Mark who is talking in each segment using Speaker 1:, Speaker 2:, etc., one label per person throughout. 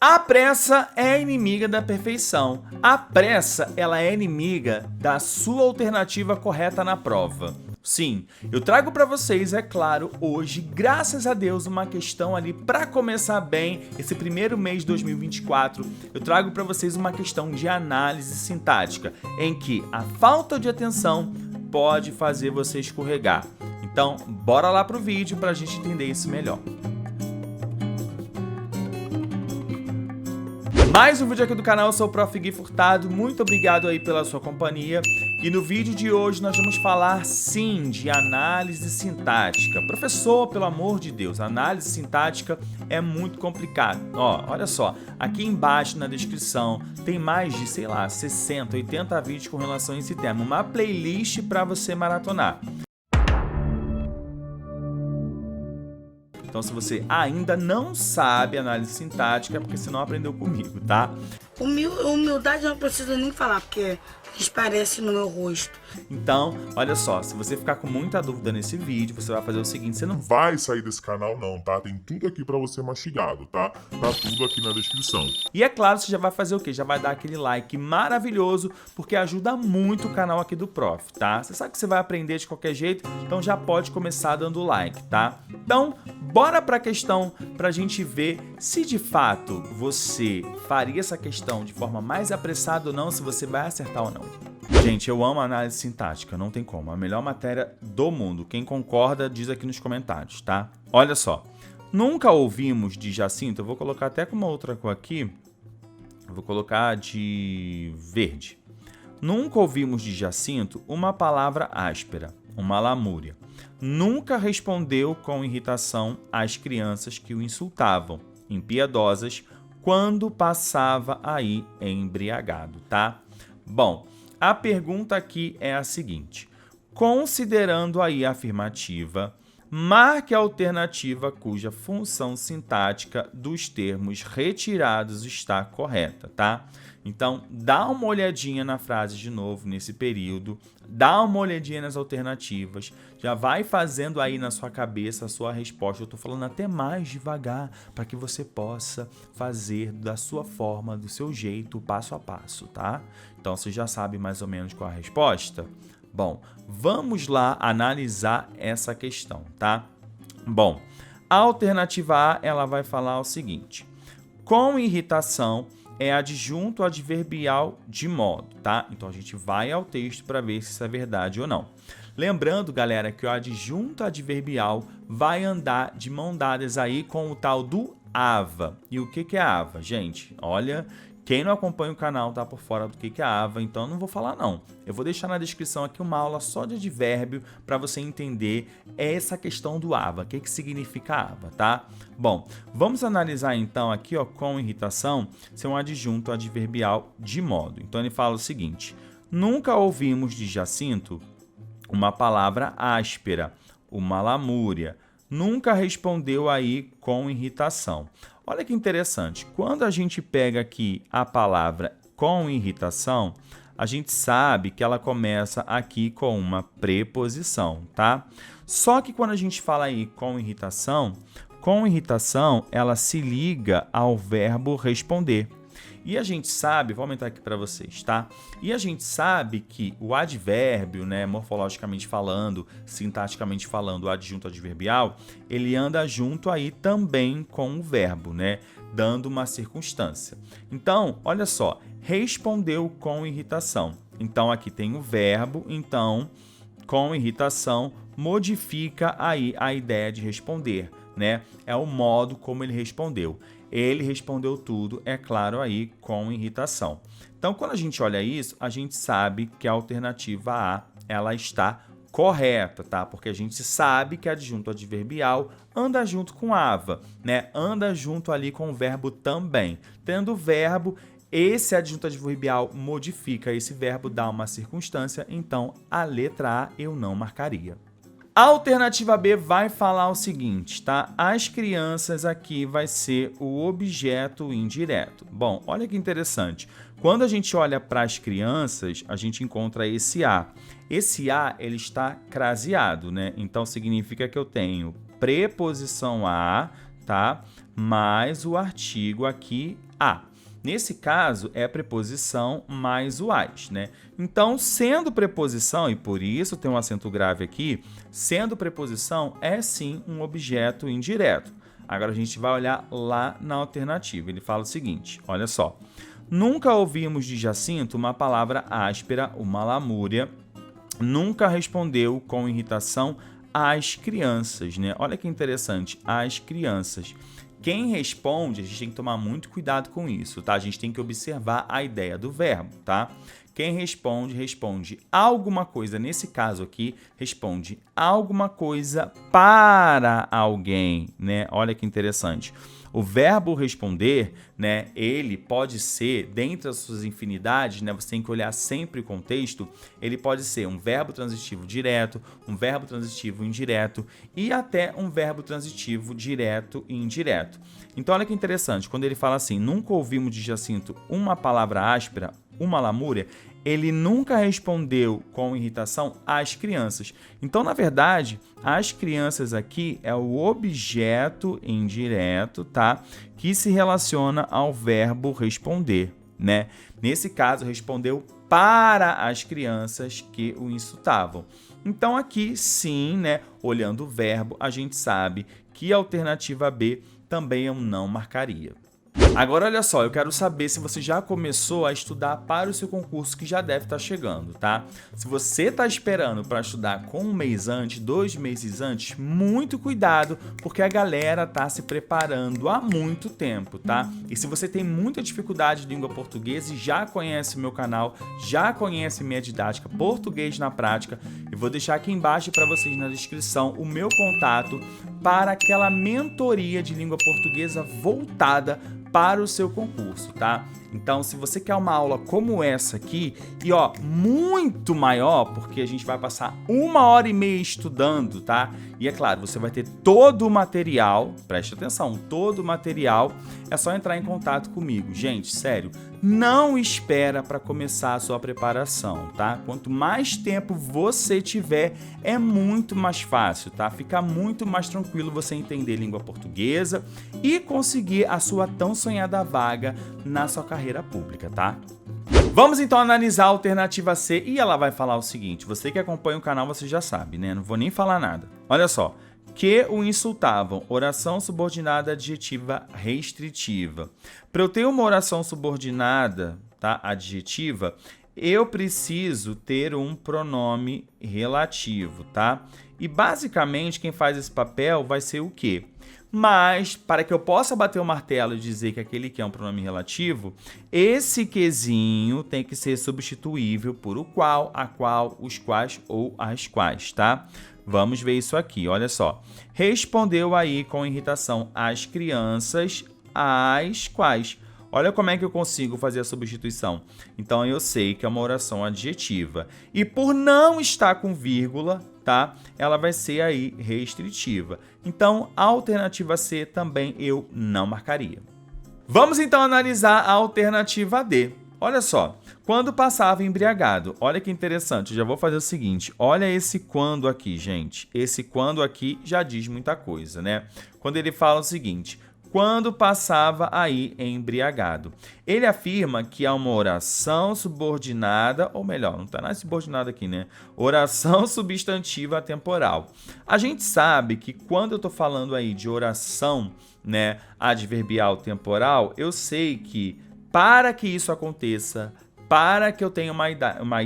Speaker 1: A pressa é inimiga da perfeição. A pressa, ela é inimiga da sua alternativa correta na prova. Sim, eu trago para vocês, é claro, hoje, graças a Deus, uma questão ali para começar bem esse primeiro mês de 2024. Eu trago para vocês uma questão de análise sintática, em que a falta de atenção pode fazer você escorregar. Então, bora lá pro vídeo para a gente entender isso melhor. Mais um vídeo aqui do canal, eu sou o Prof. Gui Furtado, muito obrigado aí pela sua companhia. E no vídeo de hoje nós vamos falar sim de análise sintática. Professor, pelo amor de Deus, análise sintática é muito complicado. Ó, olha só, aqui embaixo na descrição tem mais de, sei lá, 60, 80 vídeos com relação a esse tema. Uma playlist para você maratonar. Então, se você ainda não sabe análise sintática, é porque você não aprendeu comigo, tá?
Speaker 2: Humildade eu não preciso nem falar, porque transparece no meu rosto.
Speaker 1: Então, olha só, se você ficar com muita dúvida nesse vídeo, você vai fazer o seguinte, você não vai sair desse canal não, tá? Tem tudo aqui pra você mastigado, tá? Tá tudo aqui na descrição. E é claro, você já vai fazer o quê? Já vai dar aquele like maravilhoso, porque ajuda muito o canal aqui do Prof, tá? Você sabe que você vai aprender de qualquer jeito, então já pode começar dando like, tá? Então, bora pra questão pra gente ver se de fato você faria essa questão de forma mais apressada ou não, se você vai acertar ou não. Gente, eu amo análise sintática, não tem como. A melhor matéria do mundo. Quem concorda, diz aqui nos comentários, tá? Olha só. Nunca ouvimos de Jacinto, eu vou colocar até com uma outra cor aqui. Eu vou colocar de verde. Nunca ouvimos de Jacinto uma palavra áspera, uma lamúria. Nunca respondeu com irritação às crianças que o insultavam, impiedosas, quando passava aí embriagado, tá? Bom, a pergunta aqui é a seguinte. Considerando aí a afirmativa, marque a alternativa cuja função sintática dos termos retirados está correta, tá? Então, dá uma olhadinha na frase de novo nesse período, dá uma olhadinha nas alternativas, já vai fazendo aí na sua cabeça a sua resposta. Eu tô falando até mais devagar para que você possa fazer da sua forma, do seu jeito, passo a passo, tá? Então, você já sabe mais ou menos qual a resposta? Bom, vamos lá analisar essa questão, tá? Bom, a alternativa A, ela vai falar o seguinte. Com irritação é adjunto adverbial de modo, tá? Então, a gente vai ao texto para ver se isso é verdade ou não. Lembrando, galera, que o adjunto adverbial vai andar de mão dadas aí com o tal do ava. E o que é ava? Gente, olha, quem não acompanha o canal tá por fora do que é ava, então eu não vou falar não. Eu vou deixar na descrição aqui uma aula só de advérbio para você entender essa questão do ava, o que significa ava, tá? Bom, vamos analisar então aqui, ó, com irritação, ser um adjunto adverbial de modo. Então ele fala o seguinte, nunca ouvimos de Jacinto uma palavra áspera, uma lamúria, nunca respondeu aí com irritação. Olha que interessante, quando a gente pega aqui a palavra com irritação, a gente sabe que ela começa aqui com uma preposição, tá? Só que quando a gente fala aí com irritação ela se liga ao verbo responder. E a gente sabe, vou aumentar aqui para vocês, tá? E a gente sabe que o advérbio, né, morfologicamente falando, sintaticamente falando, o adjunto adverbial, ele anda junto aí também com o verbo, né, dando uma circunstância. Então, olha só, respondeu com irritação. Então, aqui tem o verbo, então, com irritação, modifica aí a ideia de responder, né? É o modo como ele respondeu. Ele respondeu tudo, é claro, aí com irritação. Então, quando a gente olha isso, a gente sabe que a alternativa A, ela está correta, tá? Porque a gente sabe que adjunto adverbial anda junto com ava, né? Anda junto ali com o verbo também. Tendo o verbo, esse adjunto adverbial modifica esse verbo, dá uma circunstância, então a letra A eu não marcaria. A alternativa B vai falar o seguinte, tá? As crianças aqui vai ser o objeto indireto. Bom, olha que interessante. Quando a gente olha para as crianças, a gente encontra esse A. Esse A, ele está craseado, né? Então, significa que eu tenho preposição A, tá? Mais o artigo aqui a. Nesse caso, é a preposição mais o as, né? Então, sendo preposição, e por isso tem um acento grave aqui, sendo preposição é sim um objeto indireto. Agora a gente vai olhar lá na alternativa. Ele fala o seguinte, olha só. Nunca ouvimos de Jacinto uma palavra áspera, uma lamúria. Nunca respondeu com irritação às crianças, né? Olha que interessante, às crianças. Quem responde, a gente tem que tomar muito cuidado com isso, tá? A gente tem que observar a ideia do verbo, tá? Quem responde, responde alguma coisa. Nesse caso aqui, responde alguma coisa para alguém, né? Olha que interessante. O verbo responder, né, ele pode ser, dentre as suas infinidades, né, você tem que olhar sempre o contexto, ele pode ser um verbo transitivo direto, um verbo transitivo indireto e até um verbo transitivo direto e indireto. Então, olha que interessante, quando ele fala assim, nunca ouvimos de Jacinto uma palavra áspera, uma lamúria, ele nunca respondeu com irritação às crianças. Então, na verdade, as crianças aqui é o objeto indireto, tá? Que se relaciona ao verbo responder, né? Nesse caso, respondeu para as crianças que o insultavam. Então, aqui sim, né? Olhando o verbo, a gente sabe que a alternativa B também eu não marcaria. Agora, olha só, eu quero saber se você já começou a estudar para o seu concurso que já deve estar chegando, tá? Se você está esperando para estudar com um mês antes, 2 meses antes, muito cuidado, porque a galera tá se preparando há muito tempo, tá? E se você tem muita dificuldade de língua portuguesa e já conhece o meu canal, já conhece minha didática Português na Prática, eu vou deixar aqui embaixo para vocês na descrição o meu contato para aquela mentoria de língua portuguesa voltada para o seu concurso, tá? Então, se você quer uma aula como essa aqui, e ó, muito maior, porque a gente vai passar 1h30 estudando, tá? E é claro, você vai ter todo o material, preste atenção, todo o material, é só entrar em contato comigo. Gente, sério, não espera para começar a sua preparação, tá? Quanto mais tempo você tiver, é muito mais fácil, tá? Fica muito mais tranquilo você entender língua portuguesa e conseguir a sua tão sonhada vaga na sua carreira pública, tá? Vamos então analisar a alternativa C e ela vai falar o seguinte, você que acompanha o canal você já sabe, né? Não vou nem falar nada. Olha só, que o insultavam, oração subordinada adjetiva restritiva. Para eu ter uma oração subordinada, tá, adjetiva, eu preciso ter um pronome relativo, tá? E basicamente quem faz esse papel vai ser o quê? Mas, para que eu possa bater o martelo e dizer que aquele que é um pronome relativo, esse quezinho tem que ser substituível por o qual, a qual, os quais ou as quais, tá? Vamos ver isso aqui, olha só. Respondeu aí com irritação às crianças, às quais. Olha como é que eu consigo fazer a substituição. Então, eu sei que é uma oração adjetiva. E por não estar com vírgula, tá? Ela vai ser aí restritiva. Então, a alternativa C também eu não marcaria. Vamos então analisar a alternativa D. Olha só, quando passava embriagado. Olha que interessante, eu já vou fazer o seguinte. Olha esse quando aqui, gente. Esse quando aqui já diz muita coisa, né? Quando ele fala o seguinte... Quando passava aí embriagado. Ele afirma que há uma oração subordinada, ou melhor, não está nada subordinada aqui, né? Oração substantiva temporal. A gente sabe que quando eu estou falando aí de oração, né, adverbial temporal, eu sei que para que isso aconteça, para que eu tenha uma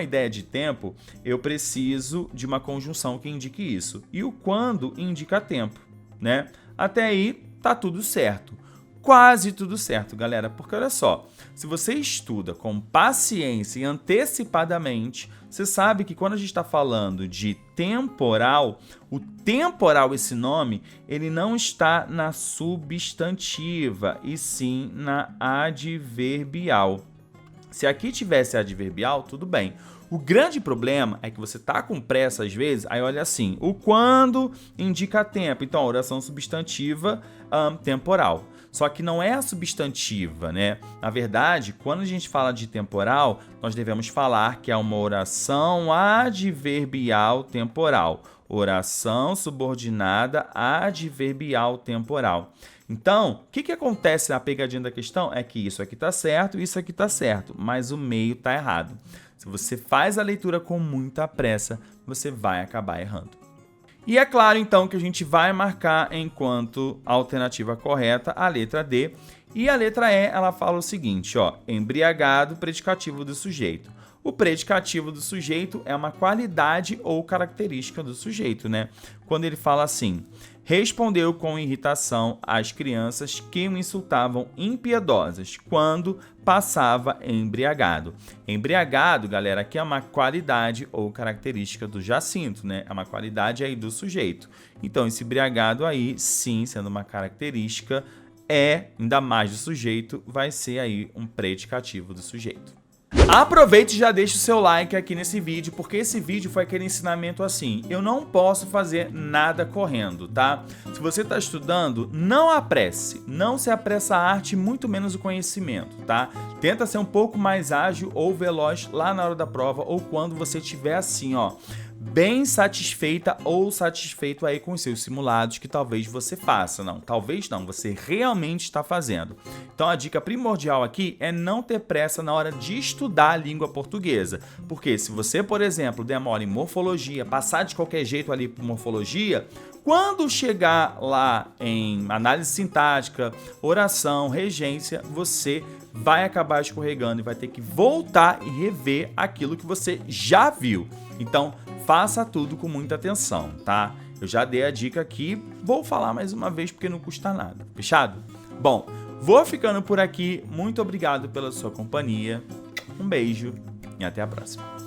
Speaker 1: ideia de tempo, eu preciso de uma conjunção que indique isso. E o quando indica tempo, né? Até aí, tá tudo certo. Quase tudo certo, galera, porque olha só, se você estuda com paciência e antecipadamente, você sabe que quando a gente está falando de temporal, o temporal, esse nome, ele não está na substantiva, e sim na adverbial. Se aqui tivesse adverbial, tudo bem. O grande problema é que você tá com pressa às vezes, aí olha assim, o quando indica tempo, então a oração substantiva temporal. Só que não é a substantiva, né? Na verdade, quando a gente fala de temporal, nós devemos falar que é uma oração adverbial temporal. oração subordinada adverbial temporal. Então, o que acontece na pegadinha da questão é que isso aqui está certo e isso aqui está certo, mas o meio está errado. Se você faz a leitura com muita pressa, você vai acabar errando. E é claro, então, que a gente vai marcar enquanto alternativa correta a letra D. E a letra E, ela fala o seguinte, ó, embriagado, predicativo do sujeito. O predicativo do sujeito é uma qualidade ou característica do sujeito, né? Quando ele fala assim, respondeu com irritação às crianças que o insultavam impiedosas quando passava embriagado. Embriagado, galera, aqui é uma qualidade ou característica do Jacinto, né? É uma qualidade aí do sujeito. Então, esse embriagado aí, sim, sendo uma característica, ainda mais do sujeito, vai ser aí um predicativo do sujeito. Aproveite e já deixa o seu like aqui nesse vídeo, porque esse vídeo foi aquele ensinamento assim, eu não posso fazer nada correndo, tá? Se você está estudando, não apresse, não se apressa a arte, muito menos o conhecimento, tá? Tenta ser um pouco mais ágil ou veloz lá na hora da prova ou quando você estiver assim, ó, bem satisfeita ou satisfeito aí com os seus simulados que talvez você faça. Não, talvez não, você realmente está fazendo. Então a dica primordial aqui é não ter pressa na hora de estudar a língua portuguesa. Porque se você, por exemplo, demora em morfologia, passar de qualquer jeito ali por morfologia, quando chegar lá em análise sintática, oração, regência, você vai acabar escorregando e vai ter que voltar e rever aquilo que você já viu. Então, faça tudo com muita atenção, tá? Eu já dei a dica aqui, vou falar mais uma vez porque não custa nada. Fechado? Bom, vou ficando por aqui. Muito obrigado pela sua companhia. Um beijo e até a próxima.